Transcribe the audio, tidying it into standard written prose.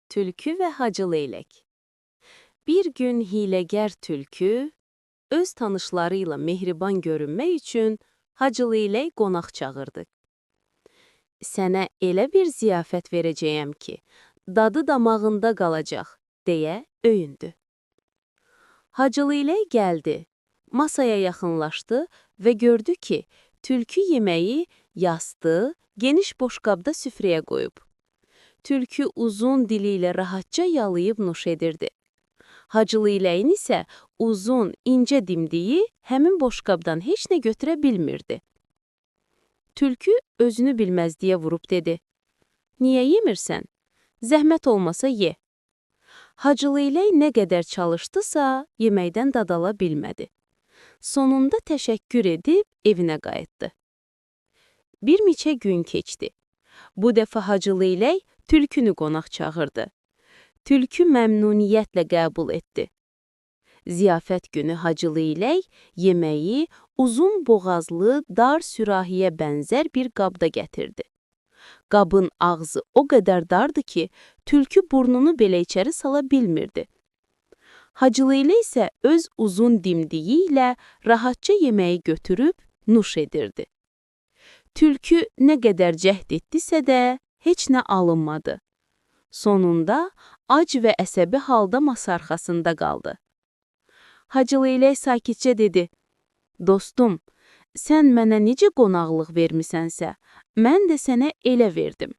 Tülkü və Hacı Leylək. Bir gün hiləgər tülkü, öz tanışları ilə mehriban görünmək üçün Hacı Leylək qonaq çağırdı. Sənə elə bir ziyafət verəcəyəm ki, dadı damağında qalacaq, deyə öyündü. Hacı Leylək gəldi, masaya yaxınlaşdı və gördü ki, tülkü yeməyi yastı, geniş boşqabda süfrəyə qoyub. Tülkü uzun dili ilə rahatca yalayıb nuş edirdi. Hacı Leyləyin isə uzun, incə dimdiyi həmin boşqabdan heç nə götürə bilmirdi. Tülkü özünü bilməzliyə vurub dedi: "Niyə yemirsən? Zəhmət olmasa ye." Hacı Leylək nə qədər çalışdısa, yeməkdən dad ala bilmədi. Sonunda təşəkkür edib evinə qayıtdı. Bir neçə gün keçdi. Bu dəfə Hacı Leylək tülkünü qonaq çağırdı. Tülkü məmnuniyyətlə qəbul etdi. Ziyafət günü Hacı Leylək yeməyi uzun boğazlı, dar sürahiyə bənzər bir qabda gətirdi. Qabın ağzı o qədər dardı ki, tülkü burnunu belə içəri sala bilmirdi. Hacı Leylək isə öz uzun dimdiyi ilə rahatca yeməyi götürüb nuş edirdi. Tülkü nə qədər cəhd etdisə də heç nə alınmadı. Sonunda ac və əsəbi halda masa arxasında qaldı. Hacı Leylək sakitcə dedi: "Dostum, sən mənə necə qonaqlıq vermisənsə, mən də sənə elə verdim.